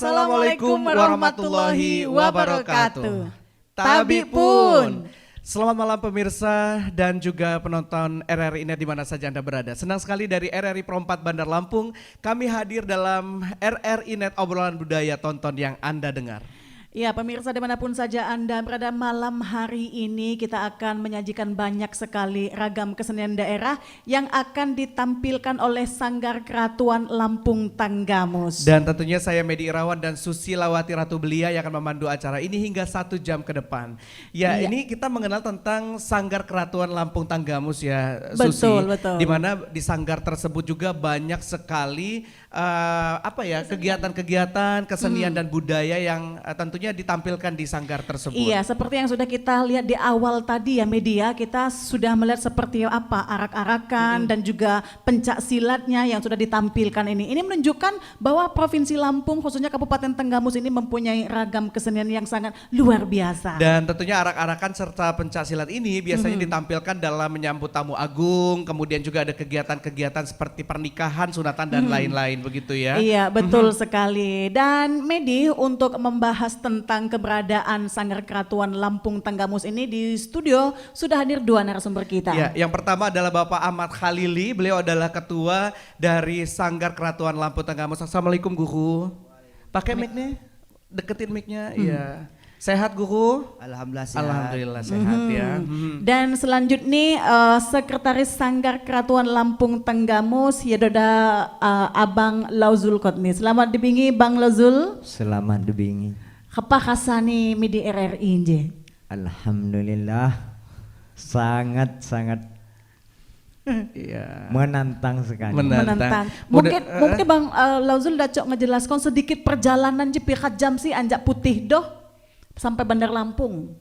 Assalamualaikum warahmatullahi wabarakatuh. Tabi pun. Selamat malam pemirsa dan juga penonton RRI Net di mana saja Anda berada. Senang sekali dari RRI Pro 4 Bandar Lampung kami hadir dalam RRI Net obrolan budaya tonton yang Anda dengar. Ya pemirsa dimanapun saja Anda berada, malam hari ini kita akan menyajikan banyak sekali ragam kesenian daerah yang akan ditampilkan oleh Sanggar Keratuan Lampung Tanggamus. Dan tentunya saya Medi Irawan dan Susilawati Ratu Belia yang akan memandu acara ini hingga 1 jam ke depan. Ya, ini kita mengenal tentang Sanggar Keratuan Lampung Tanggamus ya Susi. Betul. Di mana di sanggar tersebut juga banyak sekali kegiatan-kegiatan kesenian dan budaya yang tentunya ditampilkan di sanggar tersebut. Iya, seperti yang sudah kita lihat di awal tadi ya media, kita sudah melihat seperti apa arak-arakan dan juga pencak silatnya yang sudah ditampilkan ini. Ini menunjukkan bahwa Provinsi Lampung khususnya Kabupaten Tanggamus ini mempunyai ragam kesenian yang sangat luar biasa. Dan tentunya arak-arakan serta pencak silat ini biasanya ditampilkan dalam menyambut tamu agung, kemudian juga ada kegiatan-kegiatan seperti pernikahan, sunatan dan lain-lain begitu ya. Iya betul sekali. Dan Medi, untuk membahas tentang keberadaan Sanggar Keratuan Lampung Tanggamus ini di studio sudah hadir 2 narasumber kita. Ya, yang pertama adalah Bapak Ahmad Khalili, beliau adalah ketua dari Sanggar Keratuan Lampung Tanggamus. Assalamualaikum Guru. Pakai mic-nya, deketin mic-nya. Iya. Sehat Guru? Alhamdulillah sehat. Alhamdulillah sehat ya. Dan selanjutnya Sekretaris Sanggar Keratuan Lampung Tanggamus Yadoda Abang Lauzul Kotni. Selamat dibingi Bang Lauzul. Selamat dibingi. Apa kasani midi RRI nje? Alhamdulillah sangat menantang sekali. Menantang. Mungkin Bang Lauzul dacok ngejelaskan sedikit perjalanan jepikat jam sih anjak putih doh sampai Bandar Lampung.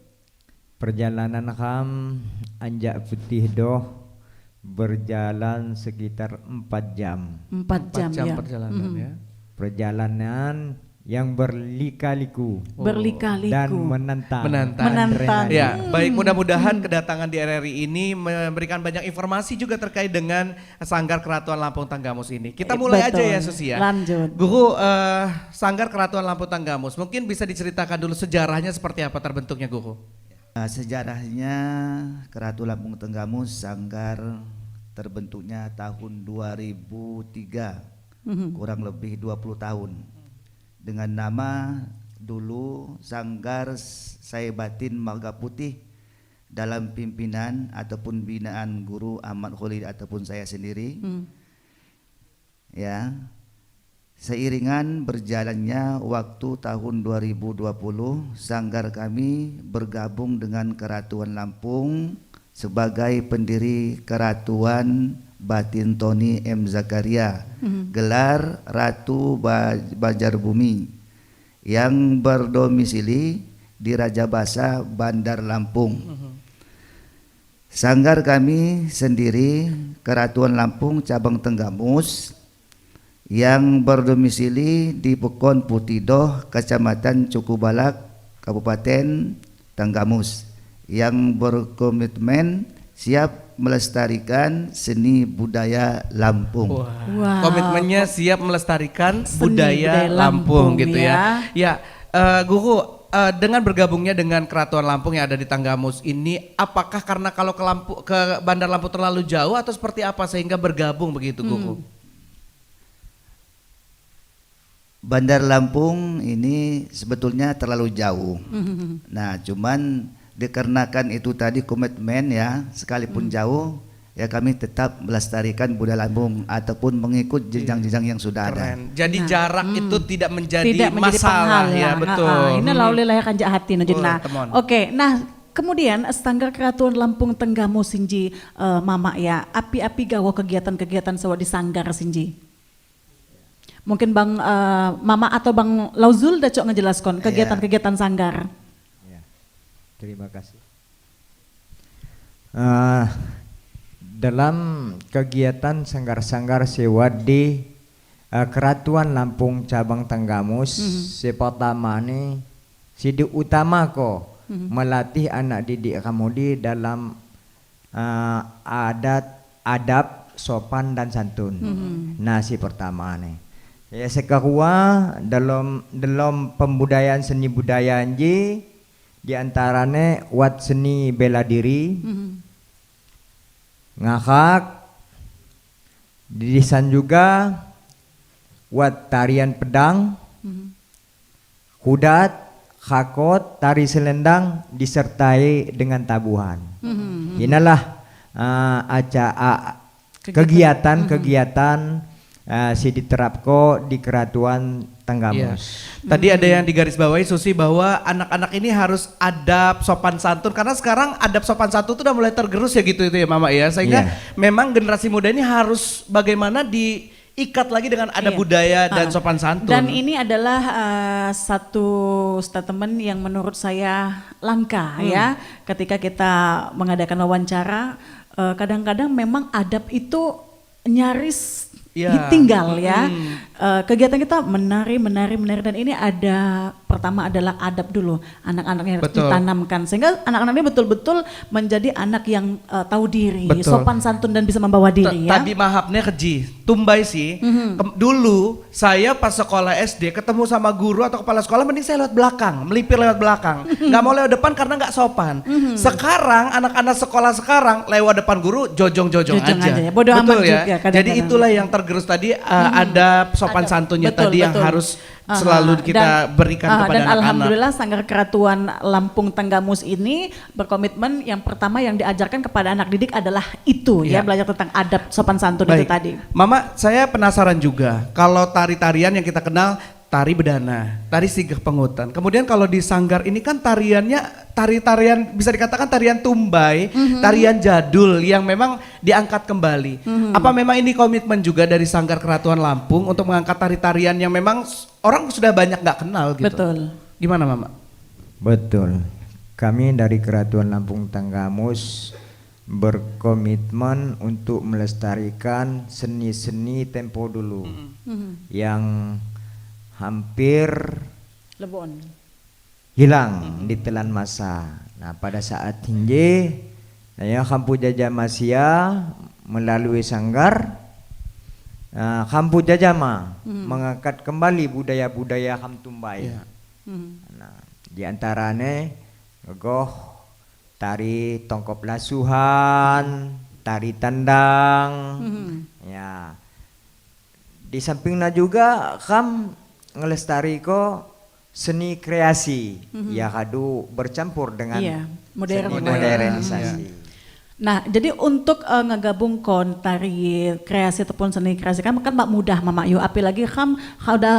Perjalanan kam anjak putih doh berjalan sekitar 4 jam. 4 jam ya. Perjalanan ya. Perjalanan yang berlika-liku dan menantang. Ya, baik, mudah-mudahan kedatangan di RRI ini memberikan banyak informasi juga terkait dengan Sanggar Keratuan Lampung Tanggamus ini. Kita mulai aja ya Susi ya. Lanjut. Guru, Sanggar Keratuan Lampung Tanggamus, mungkin bisa diceritakan dulu sejarahnya seperti apa terbentuknya Guru? Sejarahnya Keratuan Lampung Tanggamus Sanggar terbentuknya tahun 2003, kurang lebih 20 tahun. Dengan nama dulu Sanggar Saibatin Marga Putih dalam pimpinan ataupun binaan Guru Ahmad Khalili ataupun saya sendiri. Ya. Seiringan berjalannya waktu tahun 2020 Sanggar kami bergabung dengan Keratuan Lampung sebagai pendiri Keratuan Batin Tony M. Zakaria, gelar Ratu Banjarbumi yang berdomisili di Raja Basa Bandar Lampung. Sanggar kami sendiri Keratuan Lampung Cabang Tanggamus yang berdomisili di Pekon Putidoh, Kecamatan Cukubalak, Kabupaten Tanggamus, yang berkomitmen siap melestarikan seni budaya Lampung. Wow. Komitmennya siap melestarikan budaya Lampung gitu ya. Ya, Guru, dengan bergabungnya dengan Keratuan Lampung yang ada di Tanggamus ini, apakah karena kalau ke Bandar Lampung terlalu jauh atau seperti apa sehingga bergabung begitu Guru? Bandar Lampung ini sebetulnya terlalu jauh. Nah, cuman dikarenakan itu tadi komitmen ya, sekalipun jauh ya kami tetap melestarikan budaya Lampung ataupun mengikut jenjang-jenjang yang sudah ada. Jadi jarak itu tidak menjadi masalah ya, betul. Ini laulilah kan hati nah. Oke, nah kemudian Sanggar Keratuan Lampung Tanggamus Sinji Mama ya, api-api gawa kegiatan-kegiatan sewa di Sanggar Sinji. Mungkin Bang Mama atau Bang Lauzul dah cok ngejelaskan kegiatan-kegiatan Sanggar. Terima kasih. Dalam kegiatan sanggar-sanggar sewa di Keratuan Lampung Cabang Tanggamus, sepatama ni sidik utama ko melatih anak didik kamu di dalam adab, sopan dan santun. Nah si pertama nih. Ya sekarua dalam pembudayaan seni budaya Anji di antaranya wat seni bela diri, ngakak, di desan juga wat tarian pedang, kudat, khakot, tari selendang disertai dengan tabuhan. Inilah kegiatan si diterapko di Keratuan Tenggamus. Tadi ada yang digarisbawahi Susi bahwa anak-anak ini harus adab sopan santun karena sekarang adab sopan santun itu udah mulai tergerus ya gitu itu ya Mama ya. Sehingga memang generasi muda ini harus bagaimana diikat lagi dengan adab budaya dan sopan santun. Dan ini adalah satu statement yang menurut saya langka ya ketika kita mengadakan wawancara. Kadang-kadang memang adab itu nyaris ditinggal ya. Kegiatan kita menari dan ini ada pertama adalah adab dulu, anak-anaknya harus ditanamkan sehingga anak-anaknya betul-betul menjadi anak yang tahu diri, sopan santun dan bisa membawa diri ya. Tadi mahapnya keji, tumbai sih. Dulu saya pas sekolah SD ketemu sama guru atau kepala sekolah mending saya lewat belakang, melipir lewat belakang. Nggak mau lewat depan karena nggak sopan. Sekarang anak-anak sekolah sekarang lewat depan guru jojong-jojong aja. Ya. Bodo amat ya. juga kadang-kadang. Jadi itulah yang tergerus tadi ada sopan santunnya tadi yang harus selalu kita berikan kepada dan anak-anak. Alhamdulillah Sanggar Keratuan Lampung Tenggamus ini berkomitmen yang pertama yang diajarkan kepada anak didik adalah itu ya belajar tentang adab sopan santun itu tadi. Mama, saya penasaran juga kalau tari-tarian yang kita kenal tari bedana, tari sigah pengutan. Kemudian kalau di Sanggar ini kan tariannya tarian bisa dikatakan tarian tumbai, tarian jadul yang memang diangkat kembali. Apa memang ini komitmen juga dari Sanggar Keratuan Lampung untuk mengangkat tari-tarian yang memang orang sudah banyak nggak kenal gitu? Betul. Gimana Mama? Betul. Kami dari Keratuan Lampung Tenggamus berkomitmen untuk melestarikan seni-seni tempo dulu yang hampir hilang di telan masa. Nah pada saat ini Kampu Jajah Masia melalui Sanggar Kampu Jajama mengangkat kembali budaya-budaya Kam Tumbai. Nah di antaranya tari tongkop lasuhan, tari tandang, ya. Di sampingnya juga Kam ngelestari seni kreasi, ya kadu bercampur dengan modernisasi. Nah, jadi untuk ngegabungkan tari kreasi ataupun seni kreasi kan mak mudah Mama Yu, apalagi kan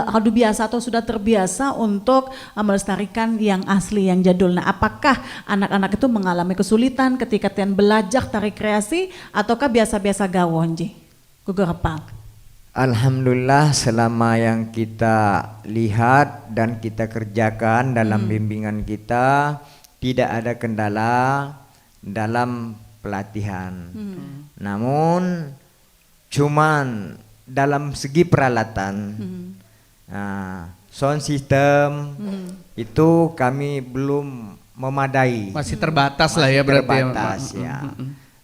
kadu biasa atau sudah terbiasa untuk melestarikan yang asli yang jadul. Nah, apakah anak-anak itu mengalami kesulitan ketika tian belajar tari kreasi ataukah biasa-biasa gawon ji? Gugerapal. Alhamdulillah selama yang kita lihat dan kita kerjakan dalam bimbingan kita tidak ada kendala dalam pelatihan. Namun cuman dalam segi peralatan sound system itu kami belum memadai. Masih terbatas lah ya berarti. Terbatas ya.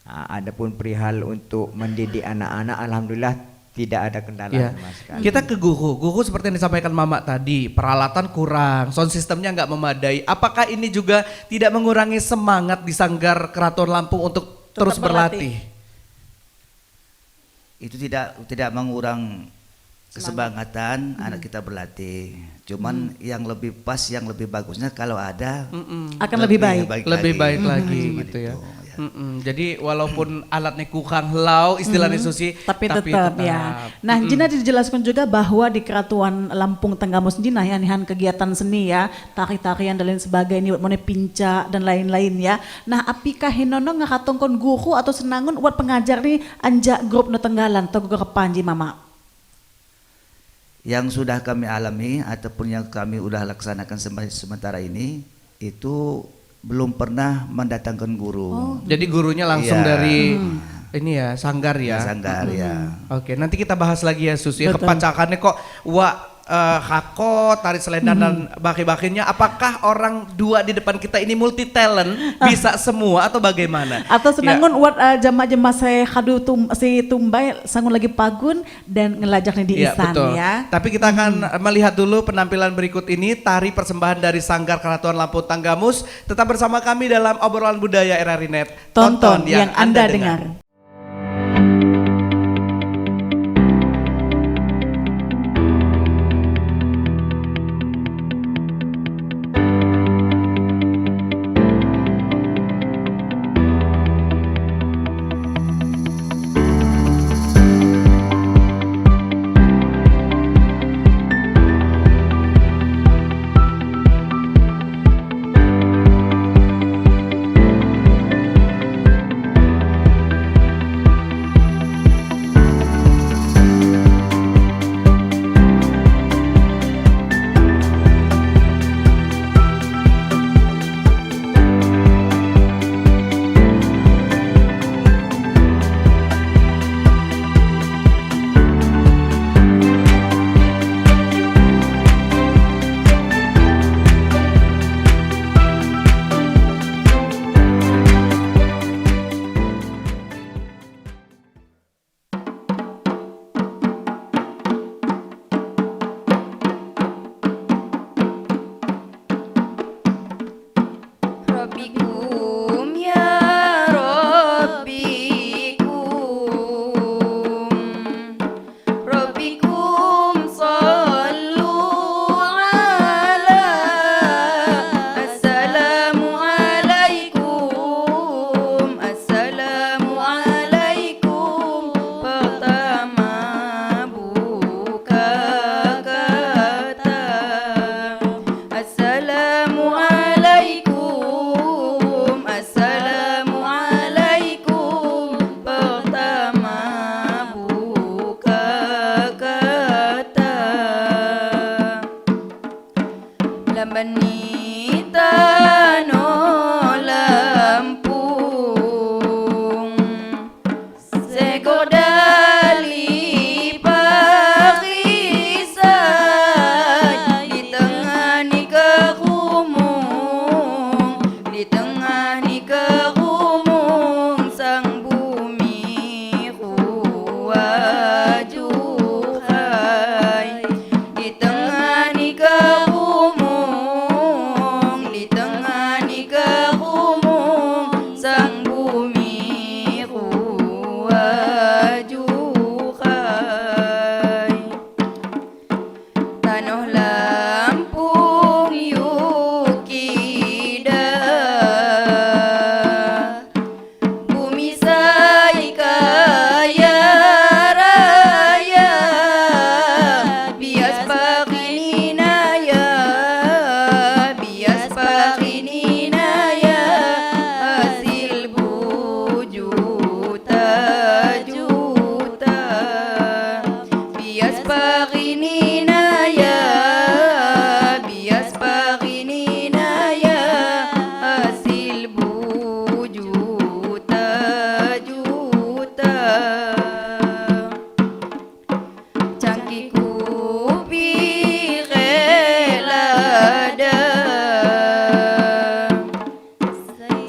Adapun perihal untuk mendidik anak-anak alhamdulillah tidak ada kendala sama sekali. Kita ke Guru seperti yang disampaikan Mama tadi, peralatan kurang, sound systemnya nggak memadai. Apakah ini juga tidak mengurangi semangat di Sanggar Keratuan Lampung untuk terus berlatih? Itu tidak mengurang kesemangatan anak kita berlatih. Cuman yang lebih pas, yang lebih bagusnya kalau ada akan lebih baik. Lebih baik lagi gitu ya. Jadi walaupun alatnya kurang helau istilahnya Susi, tapi tetap ya. Nah, Jina dijelaskan juga bahwa di Keratuan Lampung Tenggamus Jina ya nihan kegiatan seni ya, tari-tarian dan lain sebagainya, mone pinca dan lain-lain ya. Nah, apakah hinono ngakatongkon guru atau senangun buat pengajar nih anja grup no Tenggalan atau guru kepanji Mama? Yang sudah kami alami ataupun yang kami udah laksanakan sementara ini itu belum pernah mendatangkan guru. Jadi gurunya langsung dari ini ya Sanggar ya. Sanggar ya. Oke, nanti kita bahas lagi ya Susi. Kepancakannya kok hako, tari selendang dan baki-bakinya, apakah orang dua di depan kita ini multi talent, bisa semua atau bagaimana? Atau senangun wat jama-jama saya hadu si tumbai sangun lagi pagun dan ngelajaknya di Iya, isan betul. ya. Tapi kita akan melihat dulu penampilan berikut ini, tari persembahan dari Sanggar Keratuan Lampung Tanggamus. Tetap bersama kami dalam obrolan budaya RRI Net. Tonton yang Anda dengar. Rabbikum ya Rabbikum sallu ala assalamu alaikum pertama buka kata assalamu alaikum pertama buka kata lambani tanah Lampung seekor dali pakisah di tengah ni kerumung sang bumi ruwajuhai di tengah ni kerumung sang bumi ruwajuhai tanah Lampung yukida bumi saya kaya raya bias pakininaya hasil bujuta bias pakininaya hasil bujuta cangkih kupi relada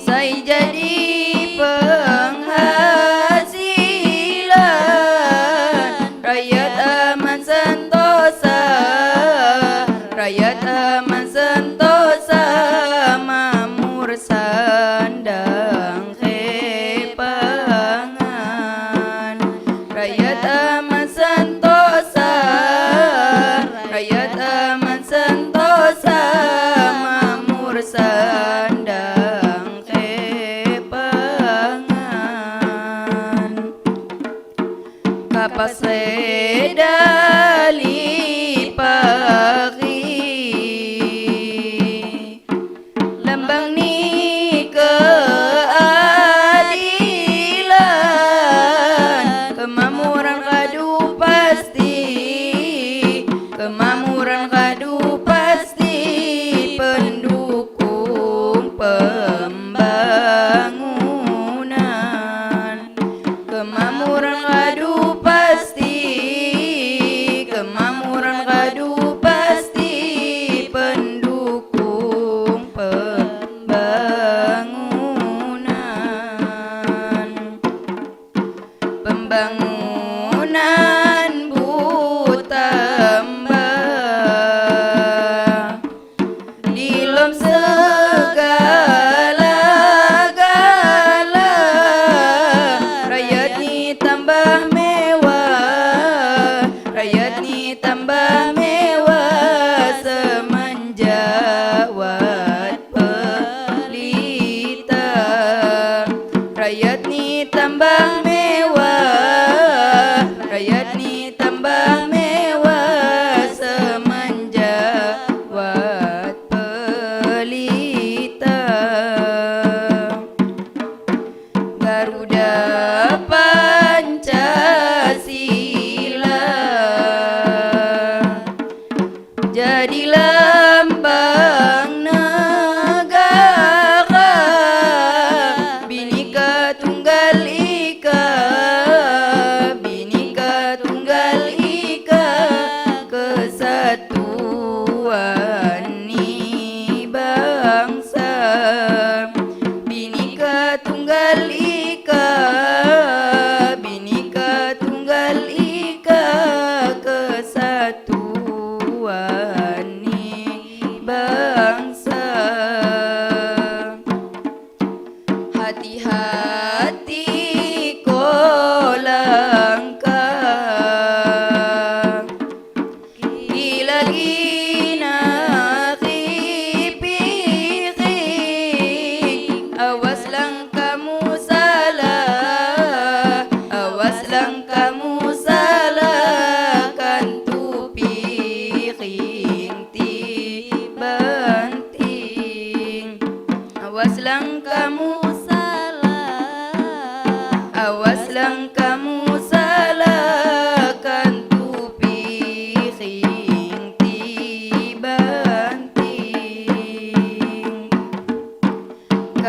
saya jadi penghasilan rakyat aman sentosa mamur sandang kepangan rakyat aman sentosa mamur sandang kepangan kapas sedali pagi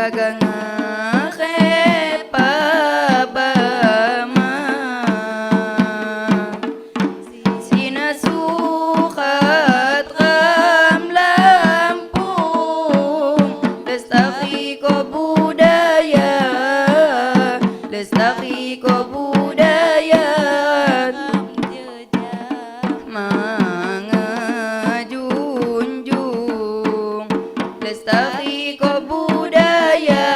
pagangake pabama sinasukat kam Lampung lestari ko budaya lestari ko budaya mengejunjung lestari ko budaya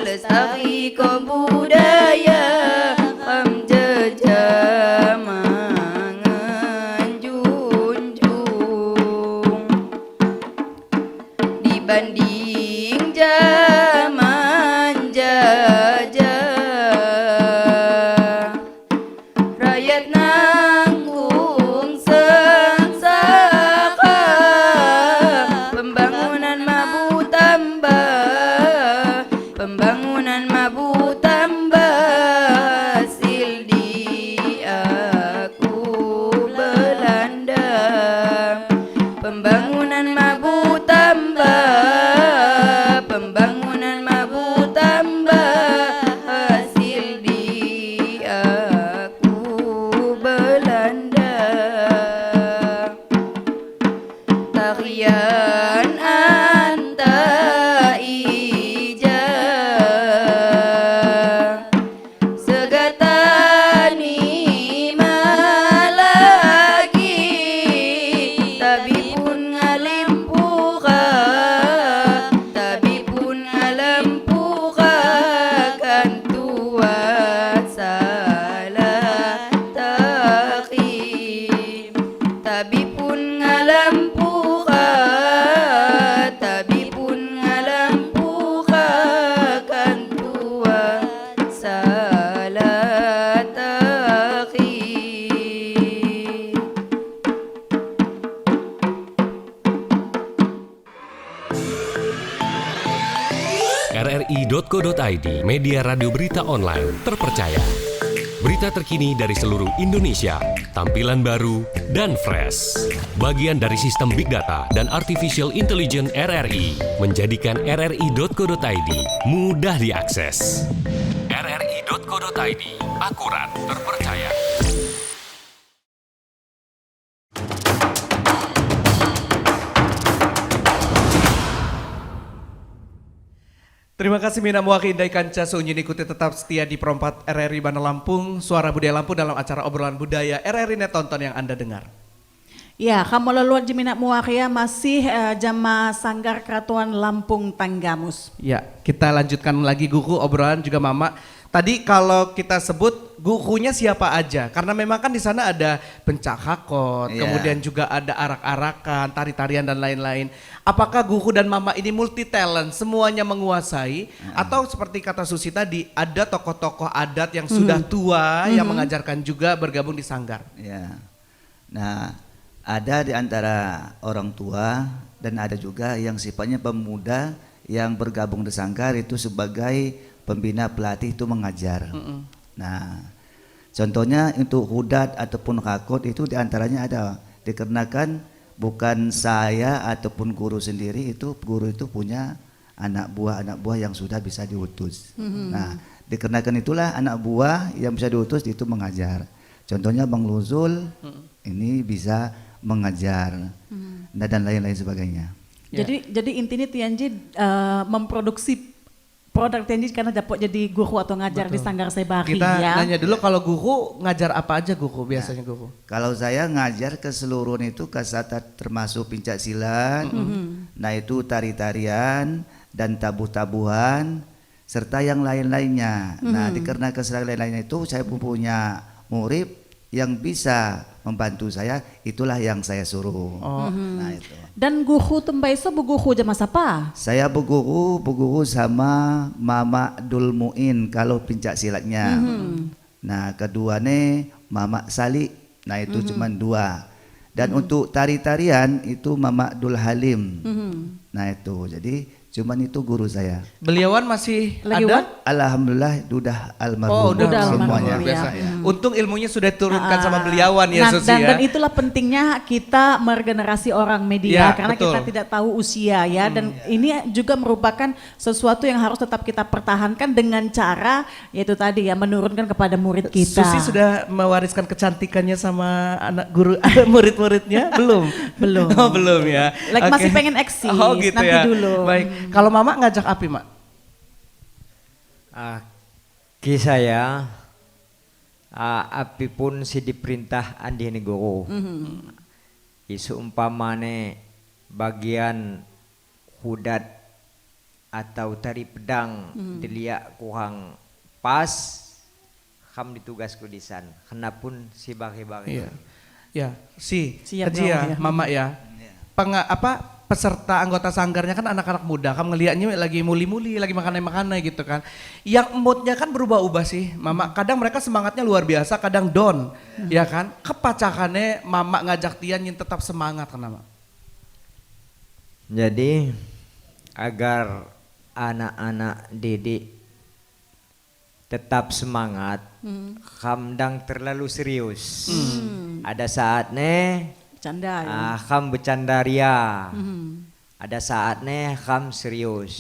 lestari ko budaya pamjejah mengejunjung dibanding zaman jajah rakyat nanggung sengsara pembangunan mabu tambah pembangunan mabu tambah hasil di aku Belanda pembangunan mabu tambah pembangunan mabu tambah hasil di aku Belanda tarian anta ijah segatani malagi tapi pun ngalimpuka tapi pun ngalimpuka kan tuat salah takim tapi pun ngalimpuka tapi pun ngalimpuka kan tuat salah takim. rri.co.id, media radio berita online terpercaya. Berita terkini dari seluruh Indonesia, tampilan baru dan fresh. Bagian dari sistem Big Data dan Artificial Intelligence RRI menjadikan rri.co.id mudah diakses. rri.co.id, akurat, terpercaya. Terima kasih Mina Muaki Indai Kanca Sunyin, ikuti tetap setia di Perempat RRI Bandar Lampung, Suara Budaya Lampung dalam acara obrolan budaya RRI Net Tonton yang Anda dengar. Ya, kamu leluat jemina muakia masih jama Sanggar Keratuan Lampung Tanggamus. Ya, kita lanjutkan lagi Guku obrolan juga Mama. Tadi kalau kita sebut gurunya siapa aja, karena memang kan di sana ada pencak hakot, Iya. kemudian juga ada arak-arakan, tari-tarian dan lain-lain. Apakah Guku dan Mama ini multi talent, semuanya menguasai, atau seperti kata Susi tadi, ada tokoh-tokoh adat yang sudah tua yang mengajarkan juga bergabung di Sanggar? Ya. Nah, ada di antara orang tua dan ada juga yang sifatnya pemuda yang bergabung di Sanggar itu sebagai pembina pelatih itu mengajar. Nah, contohnya untuk hudat ataupun hakot itu diantaranya ada, dikarenakan bukan saya ataupun guru sendiri, itu guru itu punya anak buah yang sudah bisa diutus. Nah, dikarenakan itulah anak buah yang bisa diutus itu mengajar. Contohnya Bang Luzul ini bisa mengajar, dan lain-lain sebagainya. Jadi intinya Tianji memproduksi produk Tianji karena dapat jadi guru atau ngajar di Sanggar Sebari. Kita ya. nanya dulu, kalau Guku ngajar apa aja Guku biasanya Guku? Kalau saya ngajar keseluruhan itu kasata termasuk pencak silat, nah itu tari-tarian dan tabuh-tabuhan serta yang lain-lainnya. Nah, dikarenakan segala lain-lainnya itu saya punya murid yang bisa membantu saya, itulah yang saya suruh. Nah itu. Dan guru tembaiso beguhu jama siapa? Saya berguru sama Mama Dul Muin kalau pencak silatnya. Nah, kedua nih Mama Sali. Nah, itu cuma dua. Dan untuk tari-tarian itu Mama Dul Halim. Nah, itu. Jadi Cuman itu guru saya. Beliauan masih Lagi ada? what? Alhamdulillah udah almarhum Oh, udah semuanya. almarhum, biasa. ya. Untung ilmunya sudah diturunkan sama beliauan ya, Nah, Susi dan, ya. dan itulah pentingnya kita meregenerasi orang Ya, media karena betul. kita tidak tahu usia ya, dan ini juga merupakan sesuatu yang harus tetap kita pertahankan dengan cara yaitu tadi ya menurunkan kepada murid kita. Susi sudah mewariskan kecantikannya sama anak guru murid-muridnya? Belum? Belum. Oh, belum ya. Like Oke. masih pengen eksis, Oh, gitu nanti ya. dulu. Baik. Kalau Mama ngajak Api, Mak? Kisah ya, Api pun si diperintah andi negoro. Isu umpamane bagian hudat atau tari pedang dilihat kurang pas, kam ditugasku di sana. Kenapun si bagi-bagi. Iya. Ya, si Siap Haji ya, dong, ya. Mama ya. Peserta anggota sanggarnya kan anak-anak muda, kamu ngelihatnya lagi muli-muli, lagi makan-makan gitu kan. Yang moodnya kan berubah-ubah sih, Mama. Kadang mereka semangatnya luar biasa, kadang down, ya kan. Kepacakannya Mama ngajak Tian yang tetap semangat kan, Mama. Jadi agar anak-anak didik tetap semangat, kamdang terlalu serius. Ada saatnya Canda ya. kam bercandaria, ada saatnya kam serius.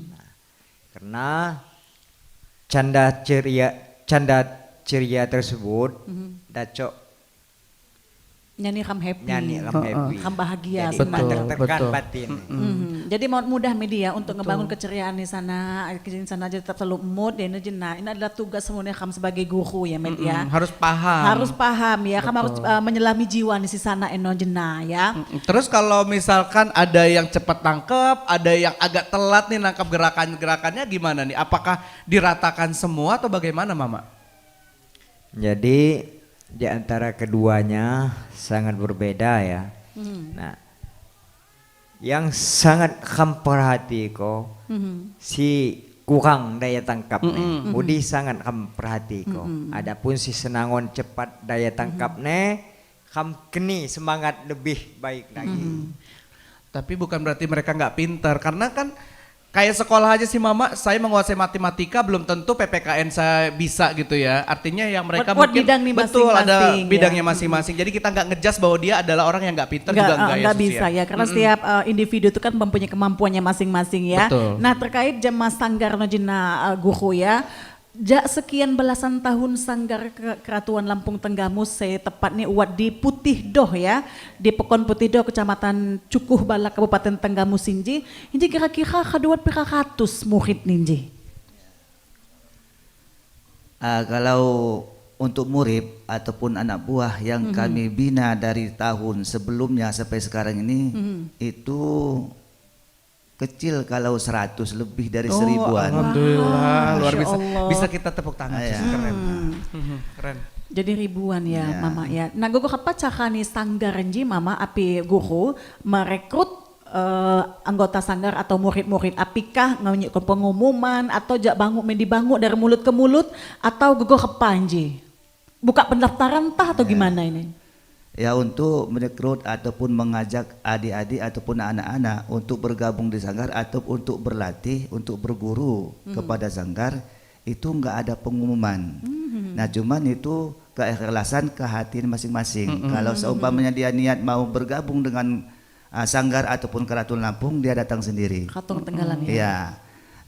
Nah, karena canda ceria tersebut dacok Nyanyi kam happy. nyanyi kam happy. Kam bahagia Jadi sebenarnya. tertekan betul. batin. Jadi mau mudah media untuk ngebangun keceriaan di sana aja tetap selalu mood dan jenah. Ini adalah tugas semuanya kamu sebagai guru ya media. Harus paham. Harus paham ya, kamu harus menyelami jiwa di sana eno jenah ya. Terus kalau misalkan ada yang cepat tangkep, ada yang agak telat nih nangkap gerakannya gimana nih? Apakah diratakan semua atau bagaimana, Mama? Jadi di antara keduanya sangat berbeda ya. Nah, yang sangat kam perhati ko si kurang daya tangkap nih. Budi sangat kam perhati ko. Adapun si Senangon cepat daya tangkap nih, kam keni semangat lebih baik lagi. Tapi bukan berarti mereka nggak pintar, karena kan kayak sekolah aja sih Mama, saya menguasai matematika belum tentu PPKN saya bisa gitu ya. Artinya yang mereka Buat mungkin bidang nih betul ada masing-masing, bidangnya ya. masing-masing. Jadi kita nggak ngejas bahwa dia adalah orang yang nggak pintar juga enggak ya. Nggak Susi bisa ya, karena setiap individu itu kan mempunyai kemampuannya masing-masing ya. Betul. Nah terkait jemaah sanggar nojina guru ya, sekian belasan tahun sanggar Keratuan Lampung Tenggamus saya tepatnya uat di Putih Doh ya, di Pekon Putih Doh Kecamatan Cukuh Balak Kabupaten Tenggamus Inji. Ini kira-kira kaduat pira ratus murid ninji. Kalau untuk murid ataupun anak buah yang kami bina dari tahun sebelumnya sampai sekarang ini itu kecil, kalau 100 lebih dari 1000-an. Alhamdulillah, luar Masya biasa. Allah. Bisa kita tepuk tangan, Susi, keren. Keren. Jadi ribuan ya, Ya. Mama ya. Nah gue apa cakani sanggar nji Mama api guru merekrut anggota sanggar atau murid-murid apikah nganyuk pengumuman atau jak bangun dibangun dari mulut ke mulut atau gue kepanji buka pendaftaran tah atau gimana ini? Ya, untuk merekrut ataupun mengajak adik-adik ataupun anak-anak untuk bergabung di sanggar atau untuk berlatih, untuk berguru kepada sanggar itu enggak ada pengumuman. Nah, cuman itu keikhlasan kehatian masing-masing. Kalau seumpamanya dia niat mau bergabung dengan sanggar ataupun Keratuan Lampung, dia datang sendiri. Katong Tenggalan ya. Iya.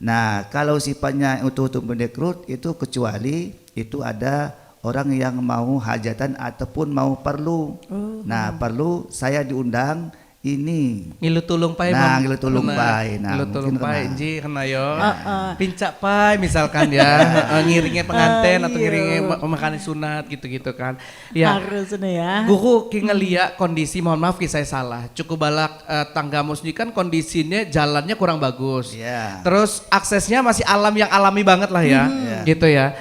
Nah, kalau sifatnya untuk merekrut itu kecuali itu ada orang yang mau hajatan ataupun mau perlu. Nah, perlu saya diundang ini. Ngilu tulung pai, Nah, Mam. ngilu tulung Kena. pai. Nah, Ngilu tulung mungkin pai, kena. Ji, kena yo. Pincak pai misalkan ya, ngiringnya pengantin atau ngiringnya makanan sunat gitu-gitu kan. Ya. Harus ini ya. Guru ki ngeliat kondisi, mohon maaf ki saya salah. Cukup Balak Tanggamus ini kan kondisinya jalannya kurang bagus. Iya. Terus aksesnya masih alam yang alami banget lah ya, gitu ya.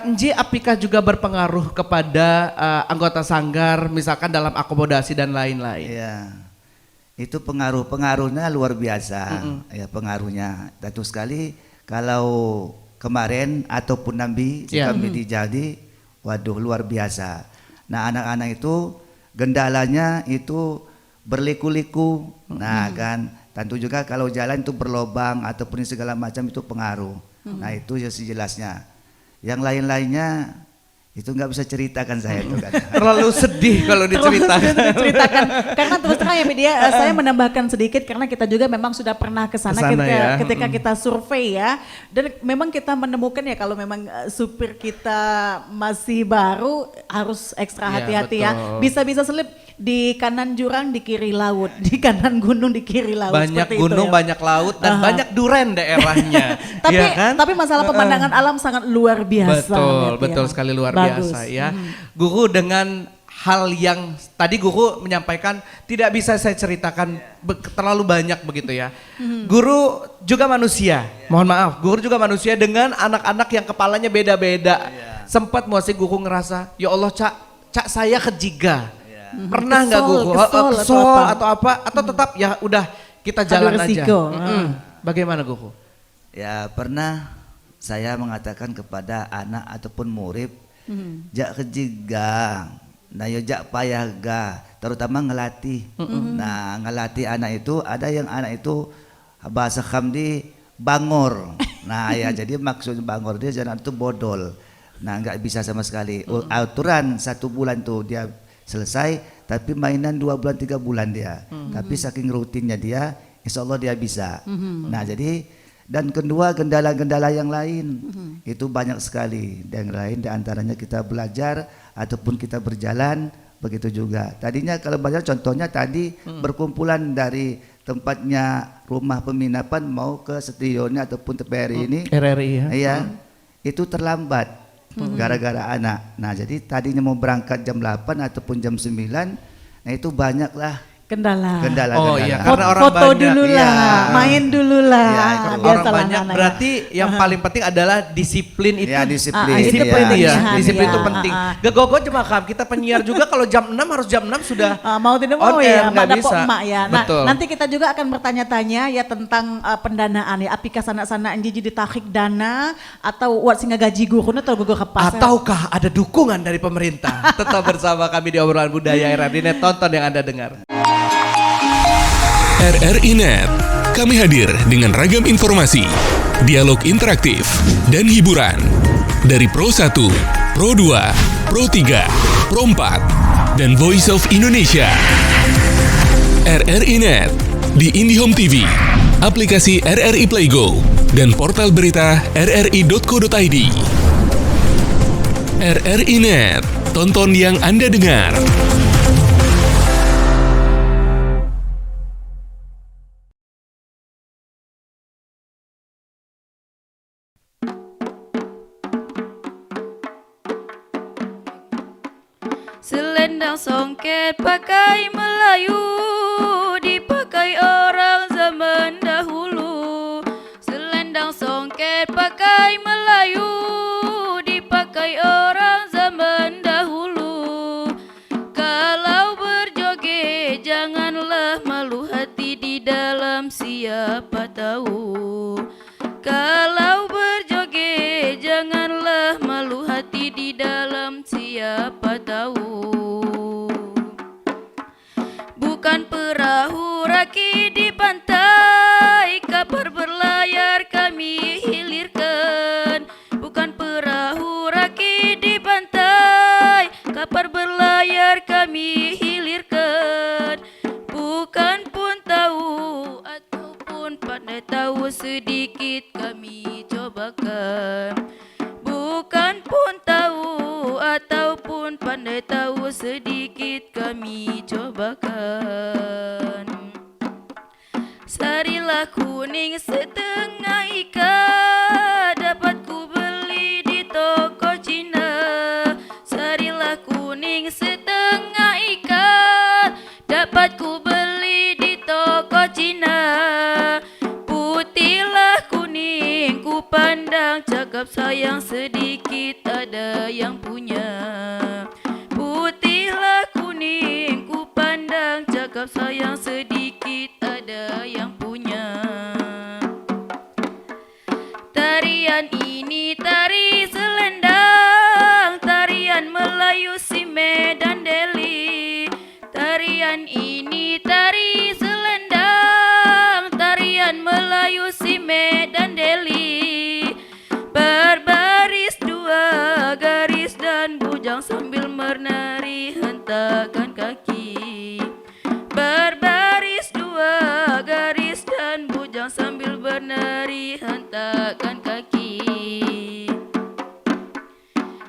Nji apakah juga berpengaruh kepada anggota sanggar misalkan dalam akomodasi dan lain-lain? Iya. Itu pengaruhnya luar biasa. Ya, pengaruhnya. Tentu sekali kalau kemarin ataupun Nambi kami di Jaldi, waduh luar biasa. Nah, anak-anak itu gendalanya itu berliku-liku. Nah, kan Tentu juga kalau jalan itu berlobang ataupun segala macam itu pengaruh. Nah itu jelasnya. Yang lain-lainnya itu nggak bisa ceritakan saya itu kan. Terlalu sedih kalau diceritakan. Diceritakan. Karena terus terang ya media, saya menambahkan sedikit karena kita juga memang sudah pernah ke sana ketika kita survei ya. Dan memang kita menemukan ya kalau memang supir kita masih baru harus ekstra hati-hati ya. Bisa-bisa selip di kanan jurang, di kiri laut, di kanan gunung, di kiri laut. Banyak itu, gunung, ya. banyak laut dan banyak duren daerahnya. Tapi ya kan? tapi masalah pemandangan alam sangat luar biasa. Betul sekali luar biasa ya. Guru dengan hal yang tadi Guru menyampaikan tidak bisa saya ceritakan terlalu banyak begitu ya. Guru juga manusia, mohon maaf, Guru juga manusia dengan anak-anak yang kepalanya beda-beda. Sempat masih Guru ngerasa, ya Allah cak saya kejiga. Pernah nggak Guru kesel atau apa? Atau tetap ya udah kita jalan aja. Bagaimana Guru? Ya pernah saya mengatakan kepada anak ataupun murid, jak kejiga, nah ya jak payah ga, terutama ngelatih. Nah ngelatih anak itu ada yang anak itu bahasa Hamdi bangor. Nah ya jadi maksud bangor dia jangan itu bodol. Nah nggak bisa sama sekali. Aturan 1 bulan tuh dia selesai, tapi mainan 2 bulan 3 bulan dia. Tapi saking rutinnya dia, insya Allah dia bisa. Nah jadi dan kedua kendala-kendala yang lain itu banyak sekali. Yang lain diantaranya kita belajar ataupun kita berjalan begitu juga. Tadinya kalau belajar contohnya tadi berkumpulan dari tempatnya rumah penginapan mau ke stadionnya ataupun TPRI ini. RRI ya. Iya, itu terlambat. Gara-gara anak. Nah jadi tadinya mau berangkat jam 8 ataupun jam 9, nah itu banyaklah kendala. Oh iya, Foto, karena orang foto banyak. dulu lah, main dulu lah. Iya, Orang Biasalah banyak anak-anak. berarti yang paling penting adalah disiplin itu. Ya disiplin. Disiplin ya. ya, Iya, disiplin iya. itu penting. Gak gogo cuma kam, kita penyiar juga kalau jam 6 harus jam 6 sudah Mau tidak on mau air, ya, nggak mak bisa. emak ya. Nah Betul. nanti kita juga akan bertanya-tanya ya tentang pendanaan ya. Apakah sana-sana jadi ditarik dana atau buat singa gaji guru atau gugur kepas? Ataukah ada dukungan dari pemerintah? Tetap bersama kami di obrolan budaya RRI Net, tonton yang Anda dengar. RRI Net. Kami hadir dengan ragam informasi, dialog interaktif, dan hiburan. Dari Pro 1, Pro 2, Pro 3, Pro 4, dan Voice of Indonesia. RRI Net di IndiHome TV, aplikasi RRI Playgo, dan portal berita rri.co.id. RRI Net, tonton yang Anda dengar. Selendang songket pakai Melayu, dipakai orang zaman dahulu. Selendang songket pakai Melayu, dipakai orang zaman dahulu. Kalau berjoget janganlah malu hati, di dalam siapa tahu. Kalau berjoget janganlah malu hati, di dalam siapa tahu. Bukan perahu rakit di pantai, kapal berlayar kami hilirkan. Bukan perahu rakit di pantai, kapal berlayar kami hilirkan. Bukan pun tahu ataupun pandai tahu, sedikit kami cobakan. Bukan pun tahu ataupun pandai tahu, sedikit kami cobakan. Sarilah kuning setengah ikat, dapat ku beli di toko Cina. Sarilah kuning setengah ikat, dapat ku beli di toko Cina. Putihlah kuning ku pandang, cakap sayang sedikit ada yang punya. Putihlah kuning ku pandang, cakap sayang sedikit ada yang punya. Tarian ini tari selendang, tarian Melayu si Medan Deli. Tarian ini tari selendang, goyang sambil bernari hentakkan kaki.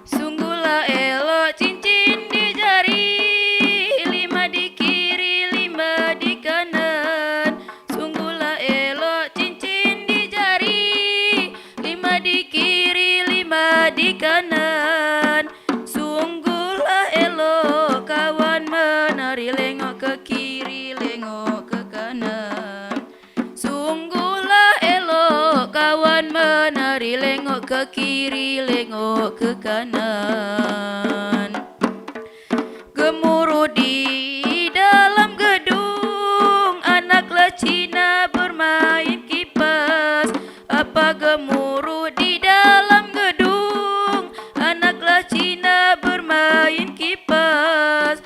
Sungguhlah elok cincin di jari, 5 di kiri 5 di kanan. Sungguhlah elok cincin di jari, 5 di kiri 5 di kanan. Sungguhlah elok kawan menari, lengok ke kiri lengok ke kanan. Sungguhlah elok kawan menari, lengok ke kiri lengok ke kanan. Gemuruh di dalam gedung, anaklah Cina bermain kipas. Apa gemuruh di dalam gedung, anaklah Cina bermain kipas.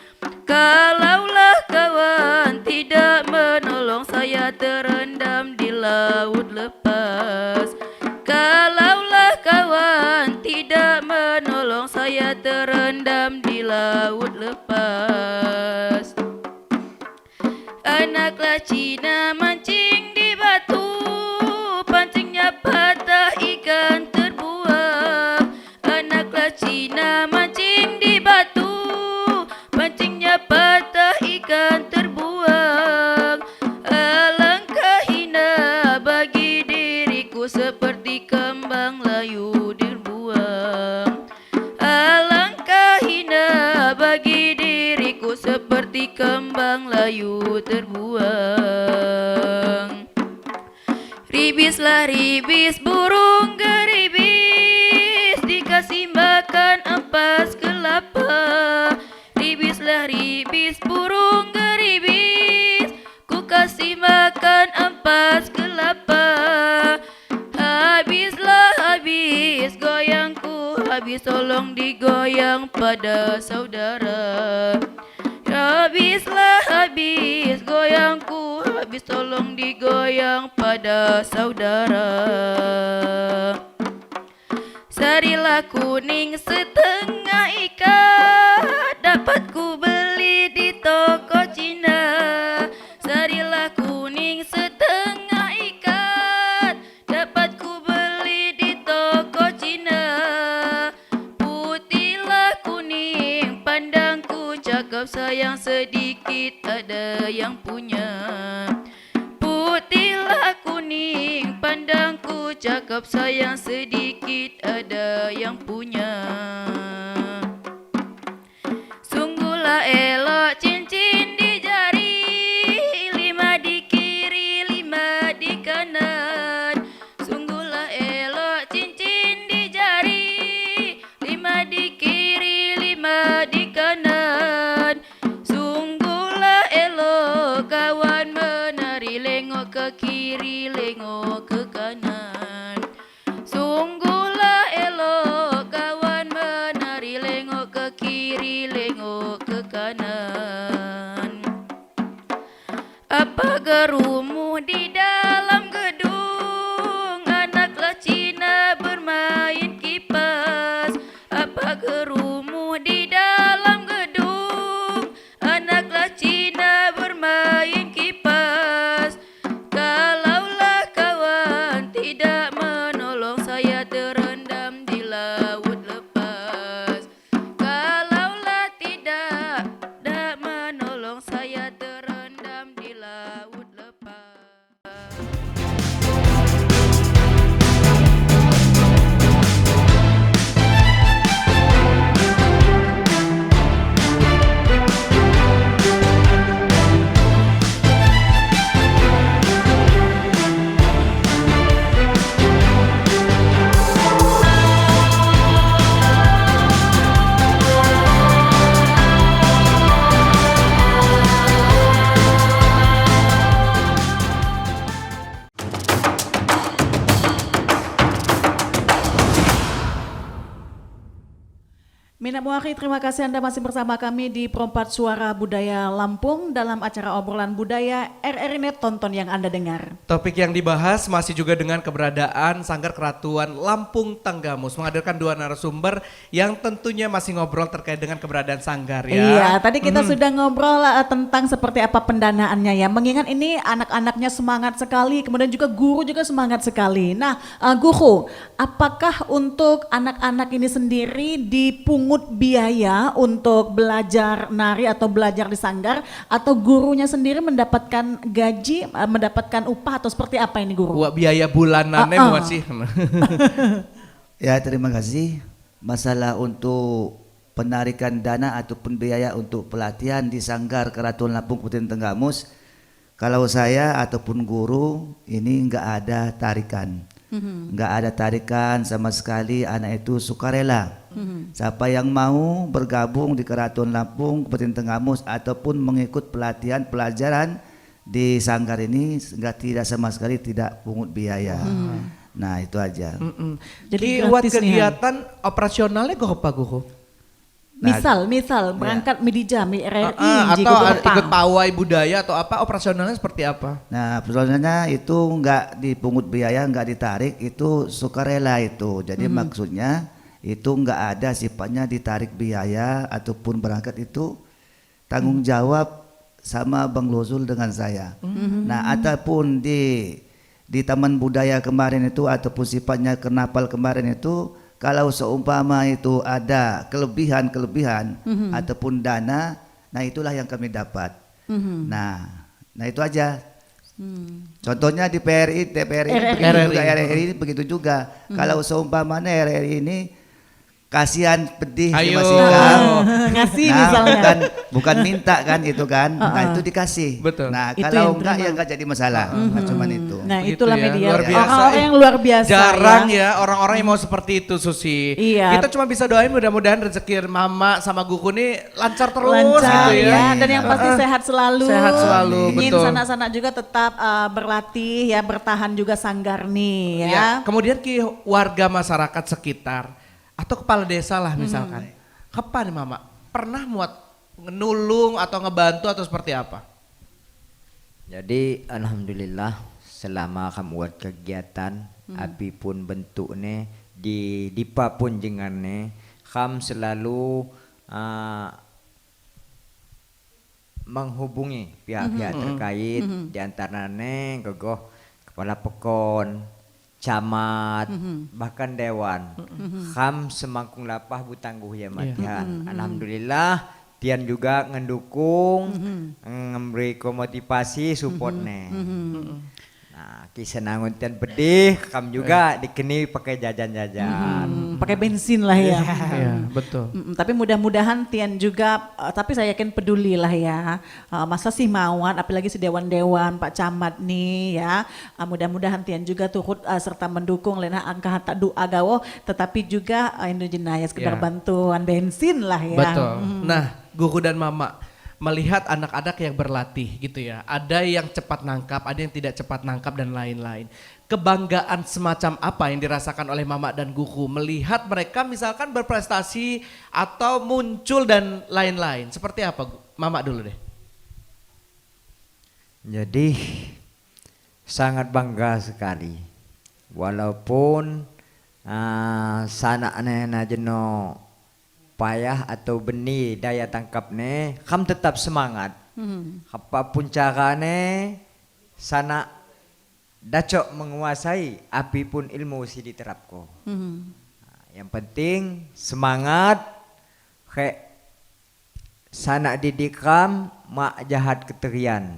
Kalaulah kawan tidak menolong, saya terendam di laut lepas. Kalaulah kawan tidak menolong, saya terendam di laut lepas. Anaklah Cina mancing di batu, pancingnya patah ikan terbuang. Anaklah Cina mancing di batu, pancingnya patah ikan terbuang. Alangkah hina bagi diriku, seperti kembang layu dibuang. Alangkah hina bagi diriku, seperti kembang layu terbuang. Ribislah ribis burung geribis, dikasih makan ampas kelapa. Ribislah ribis burung geribis, ku kasih makan ampas kelapa. Habislah habis goyangku, habis tolong digoyang pada saudara. Habislah habis goyangku, habis tolong digoyang pada saudara. Sarilah kuning setengah ikat, dapat ku beli di toko Cina. Sarilah kuning setengah ikat, dapat ku beli di toko Cina. Putihlah kuning pandangku, cakap sayang sedikit ada yang punya. Putihlah kuning pandangku, cakap sayang sedikit ada yang punya. Sungguhlah elok cincin di jari, 5 di kiri 5 di kanan. Sungguhlah elok cincin di jari, 5 di kiri 5 di kanan. Sungguhlah elok kawan menari, lengok ke kiri lengok ke kanan. Sungguhlah elok kawan menari, lengok ke kiri lengok ke kanan. Apa gerumu di dalam gedung, anaklah Cina bermain kipas. Apa gerumu di dalam gedung, anaklah Cina bermain kipas. Kalaulah kawan tidak menolong, saya terendam di laut lepas. Kalaulah tidak menolong, saya terendam di laut lepas. Nak Muari, terima kasih Anda masih bersama kami di Perempat Suara Budaya Lampung dalam acara obrolan budaya RRI Net, tonton yang Anda dengar. Topik yang dibahas masih juga dengan keberadaan Sanggar Keratuan Lampung Tenggamus, menghadirkan dua narasumber yang tentunya masih ngobrol terkait dengan keberadaan sanggar ya. Iya, tadi kita sudah ngobrol tentang seperti apa pendanaannya ya. Mengingat ini anak-anaknya semangat sekali, kemudian juga guru juga semangat sekali. Nah, guru, apakah untuk anak-anak ini sendiri dipungut biaya untuk belajar nari atau belajar di sanggar, atau gurunya sendiri mendapatkan gaji, mendapatkan upah, atau seperti apa ini guru? Wah, biaya bulanannya masih. Ya, terima kasih. Masalah untuk penarikan dana ataupun biaya untuk pelatihan di Sanggar Keratuan Lampung Kabupaten Tenggamus, kalau saya ataupun guru ini enggak ada tarikan. Enggak ada tarikan sama sekali, anak itu sukarela. Siapa yang mau bergabung di Keratuan Lampung Kabupaten Tenggamus ataupun mengikut pelatihan pelajaran di sanggar ini tidak sama sekali tidak pungut biaya. Nah, itu aja. Jadi buat gratis nih, kegiatan operasionalnya gue apa guru? Misal berangkat midija, RRI, atau ikut pawai budaya atau apa, operasionalnya seperti apa? Nah, persoalannya itu enggak dipungut biaya, enggak ditarik, itu sukarela itu. Jadi maksudnya itu enggak ada sifatnya ditarik biaya ataupun berangkat, itu tanggung jawab sama Bang Lozul dengan saya. Nah, ataupun di Taman Budaya kemarin itu ataupun sifatnya Karnaval kemarin itu, kalau seumpama itu ada kelebihan ataupun dana, nah itulah yang kami dapat. Nah itu aja. Contohnya di PRI, TPRI RRI begitu juga. Kalau seumpamanya RRI ini kasihan pedih si Mas Ikam. ngasih Nah, misalnya. bukan minta kan itu kan. Nah, itu dikasih. Betul. Nah, Itu kalau yang enggak terima. ya enggak jadi masalah. Nah, cuman itu. Nah, Begitu itulah ya, media. luar biasa. Orang-orang yang luar biasa. Jarang ya. ya orang-orang yang mau seperti itu, Susi. Iya. Kita cuma bisa doain mudah-mudahan rezeki Mama sama Guku nih lancar terus Lancar gitu ya, ya. dan yang pasti sehat selalu. Sehat selalu, Ingin betul. sanak-sanak juga tetap berlatih ya, bertahan juga sanggar nih ya. Ya, kemudian ki warga masyarakat sekitar atau kepala desa lah misalkan. Kapan Mama pernah muat nulung atau ngebantu atau seperti apa? Jadi alhamdulillah selama kamu buat kegiatan api pun bentuknya di dipa pun jengannya kam selalu menghubungi pihak-pihak terkait di antaranya gogoh kepala pekon, camat, bahkan dewan. Kam semangkung lapah butangguh ya matihan. Alhamdulillah Tian juga ngedukung, memberi motivasi, supportnya. Nah, kisah nangun Tian pedih, kam juga dikeni pakai jajan-jajan. Pakai bensin lah ya. Iya, betul. Tapi mudah-mudahan Tian juga, tapi saya yakin peduli lah ya. Masa sih mauan, apalagi si dewan-dewan, Pak Camat nih ya. Mudah-mudahan Tian juga turut serta mendukung lena angka hatta doa gawo, tetapi juga Indonesia sekedar Ya. bantuan bensin lah ya. Betul. Nah, Guru dan Mama melihat anak-anak yang berlatih gitu ya. Ada yang cepat nangkap, ada yang tidak cepat nangkap dan lain-lain. Kebanggaan semacam apa yang dirasakan oleh Mama dan Guru melihat mereka misalkan berprestasi atau muncul dan lain-lain. Seperti apa? Mama dulu deh. Jadi sangat bangga sekali. Walaupun sanaknya jeno payah atau benih daya tangkapnya, kam tetap semangat. Apapun caranya, sana dacok menguasai, api pun ilmu si diterapko. Nah, yang penting semangat, kayak sana didik kam, mak jahat keterian.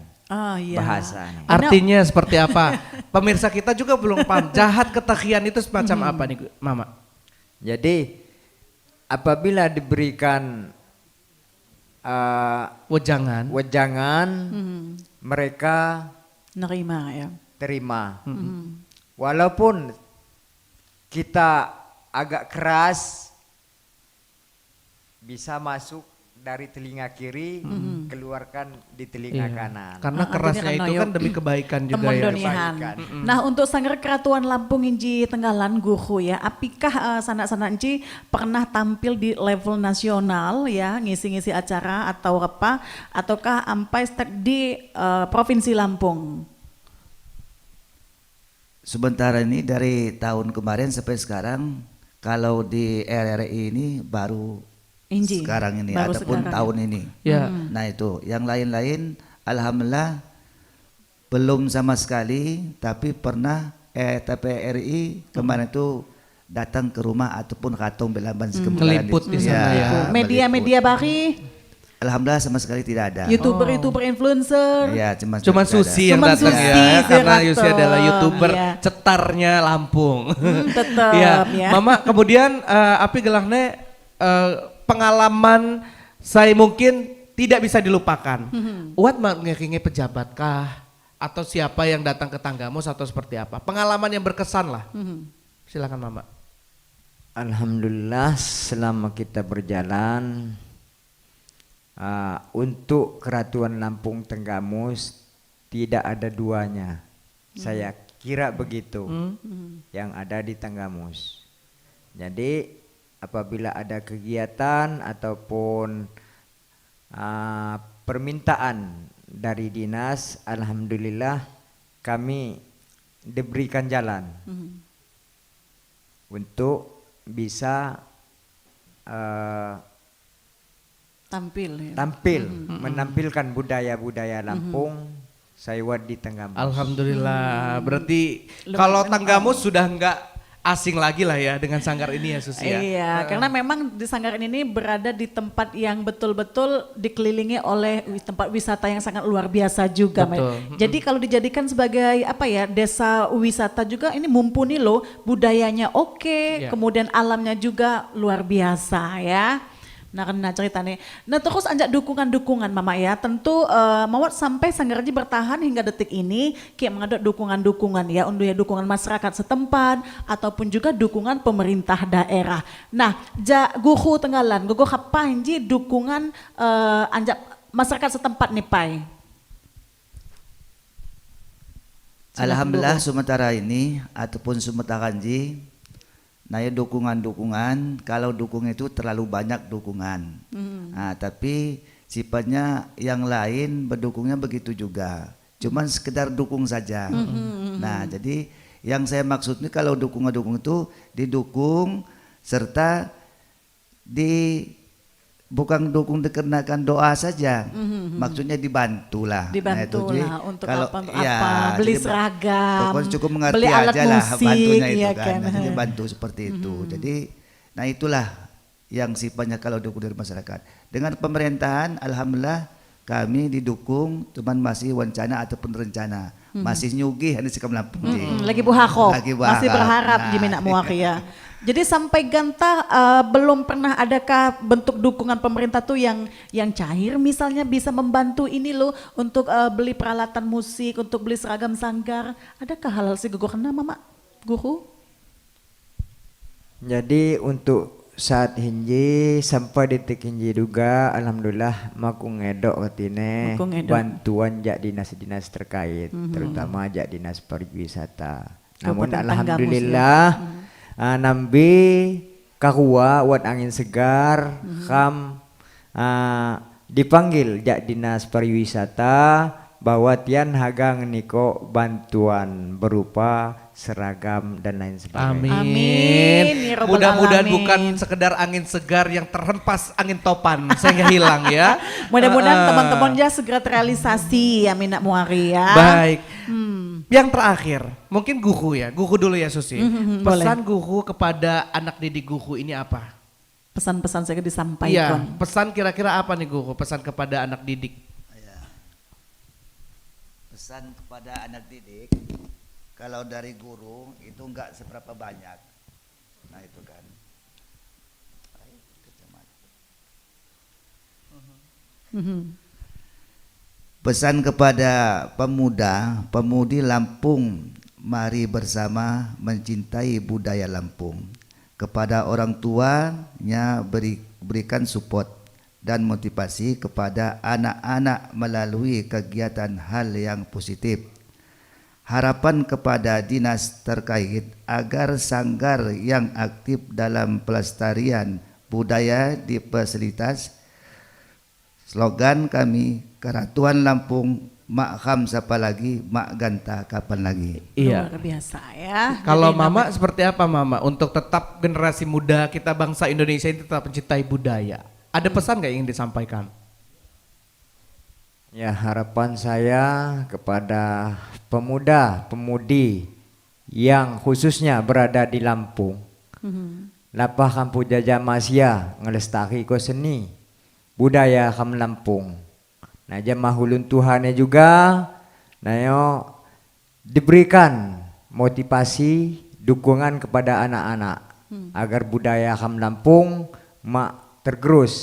Iya. Bahasanya. Artinya seperti apa? Pemirsa kita juga belum paham. Jahat ketakian itu semacam apa nih Mama? Jadi apabila diberikan wejangan, mereka Nerima ya. terima. Walaupun kita agak keras, bisa masuk dari telinga kiri keluarkan di telinga Iya. kanan. Karena Ah, kerasnya artinya itu kan kan demi kebaikan juga Temon ya. donihan. Kebaikan. Nah untuk Sanggar Keratuan Lampung Inji Tenggalan Guhu ya, apakah sanak-sanak Inji pernah tampil di level nasional ya, ngisi-ngisi acara atau apa, ataukah sampai start di Provinsi Lampung? Sementara ini dari tahun kemarin sampai sekarang, kalau di RRI ini baru Inji, sekarang ini baru ataupun sekarang tahun ini. Ya. Nah itu, yang lain-lain alhamdulillah belum sama sekali, tapi pernah TPRI kemarin itu datang ke rumah ataupun katong belamban sekembaran Ngeliput di sana ya. Media-media bari, Alhamdulillah sama sekali tidak ada. YouTuber influencer. Ya, cuma Cuman tidak ada. Susi yang Cuman datang Susi, ya, karena Zerato. Yusi adalah YouTuber Iya. cetarnya Lampung. Tetap Iya. ya. Mama kemudian api gelahnya pengalaman saya mungkin tidak bisa dilupakan. What mengenai pejabat kah atau siapa yang datang ke Tanggamus atau seperti apa? Pengalaman yang berkesan lah. Silakan Mama. Alhamdulillah selama kita berjalan untuk Keratuan Lampung Tenggamus tidak ada duanya. Saya kira begitu yang ada di Tenggamus. Jadi apabila ada kegiatan ataupun permintaan dari dinas, alhamdulillah kami diberikan jalan untuk bisa Tampil ya. menampilkan budaya-budaya Lampung Saiwat di Tenggamus. Alhamdulillah. Berarti kalau Tanggamus sudah enggak asing lagi lah ya dengan sanggar ini ya Susi ya. Iya, karena memang di Sanggar ini berada di tempat yang betul-betul dikelilingi oleh tempat wisata yang sangat luar biasa juga. Betul. Jadi kalau dijadikan sebagai apa ya, desa wisata juga ini mumpuni loh, budayanya oke, Iya. kemudian alamnya juga luar biasa ya. Nah karena cerita nih, nah terus anjak dukungan-dukungan Mama ya, tentu Mawat sampai Sanggarji bertahan hingga detik ini, kayak mengaduk dukungan-dukungan ya, untuk ya dukungan masyarakat setempat ataupun juga dukungan pemerintah daerah. Nah, Guhu Tenggalan, Gugu apa inji dukungan anjak masyarakat setempat nih Pai? Alhamdulillah sementara ini ataupun sementara Kanji, nah ya dukungan-dukungan, kalau dukung itu terlalu banyak dukungan. Nah, tapi sifatnya yang lain berdukungnya begitu juga. Cuman sekedar dukung saja. Nah, jadi yang saya maksud ini kalau dukungan-dukung itu didukung serta bukan dukung dikarenakan doa saja, maksudnya dibantulah. Dibantulah untuk kalau, apa, untuk ya, apa, beli jadi seragam, pokoknya cukup mengerti beli alat aja lah musik, bantunya itu ya kan. kan. Nah, jadi bantu seperti itu. Jadi, nah itulah yang sifatnya kalau dukung dari masyarakat. Dengan pemerintahan, alhamdulillah kami didukung, cuman masih wancana ataupun rencana, masih nyugih ada sikap Lampung. Lagi buhakok, Lagi masih buhakok. berharap Nah. di Minak Muak ya. Jadi sampai ganta belum pernah adakah bentuk dukungan pemerintah tuh yang cair misalnya bisa membantu ini loh untuk beli peralatan musik, untuk beli seragam sanggar. Adakah hal-hal sih Gugu kena Mama? Gugu? Jadi untuk saat hinji sampai detik hinji juga alhamdulillah maku ngedok katine Maku ngedok. bantuan jak dinas-dinas terkait terutama jak dinas pariwisata. Namun Kabupaten alhamdulillah nambi kahua wat angin segar kam dipanggil jak dinas pariwisata bahwa tian hagang niko bantuan berupa seragam dan lain sebagainya. Amin, ya Rabbal Mudah-mudahan Alamin. bukan sekedar angin segar yang terhempas angin topan sehingga hilang ya. Mudah-mudahan teman-teman ya segera terrealisasi ya Minak Muari ya. Baik. Yang terakhir, mungkin Guhu ya. Guhu dulu ya Susi. boleh. Pesan Guhu kepada anak didik Guhu ini apa? Pesan-pesan saya Iya, disampaikan. pesan kira-kira apa nih Guhu? Pesan kepada anak didik. Pesan kepada anak didik, kalau dari guru itu enggak seberapa banyak. Nah itu kan. Pesan kepada pemuda, pemudi Lampung, mari bersama mencintai budaya Lampung. Kepada orang tuanya berikan support dan motivasi kepada anak-anak melalui kegiatan hal yang positif. Harapan kepada dinas terkait agar sanggar yang aktif dalam pelestarian budaya di fasilitas. Slogan kami, Keratuan Lampung, mak kham siapa lagi, mak ganta kapan lagi. Iya. Luar biasa ya. Kalau Jadi Mama seperti apa Mama untuk tetap generasi muda kita bangsa Indonesia ini tetap mencintai budaya? Ada pesan nggak yang ingin disampaikan? Ya, harapan saya kepada pemuda-pemudi yang khususnya berada di Lampung. Lapah kampung Jajah Masya ngelestari ko seni budaya kam Lampung. Nah, jamaah ulun Tuhannya juga nah yo diberikan motivasi dukungan kepada anak-anak agar budaya kam Lampung mak tergerus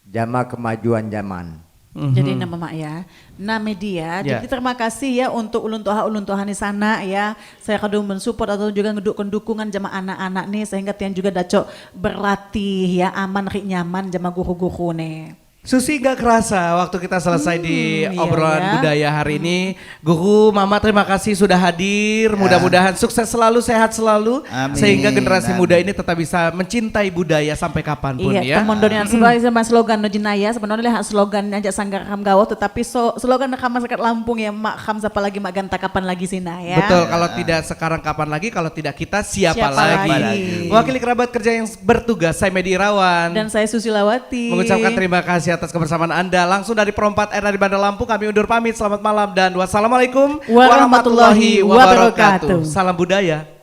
jama kemajuan zaman. Jadi nama mak ya, nah media. Ya. Jadi terima kasih ya untuk ulun tuhan di sana ya. Saya kadung mensupport atau juga ngedukung dukungan jama anak-anak nih sehingga tiang juga dacok berlatih ya aman rik nyaman jama guru-guru nih. Susi gak kerasa waktu kita selesai di iya obrolan ya. budaya hari ini. Guru, Mama terima kasih sudah hadir. Mudah-mudahan sukses selalu, sehat selalu. Amin, Sehingga generasi amin. muda ini tetap bisa mencintai budaya sampai kapanpun ya. Iya, teman donian sebagai sama slogan no jinaya sebenarnya lihat slogan aja sanggar kam gawo tetapi slogan kam masyarakat Lampung ya mak kam siapa lagi mak ganta kapan lagi sina ya. Betul, kalau tidak sekarang kapan lagi, kalau tidak kita siapa, Siapa lagi. lagi. Wakili kerabat kerja yang bertugas, saya Medi Irawan. Dan saya Susilawati. Mengucapkan terima kasih atas kebersamaan Anda. Langsung dari Perompat RRI Bandar Lampung kami undur pamit. Selamat malam dan wassalamualaikum Warahmatullahi wabarakatuh. Salam budaya.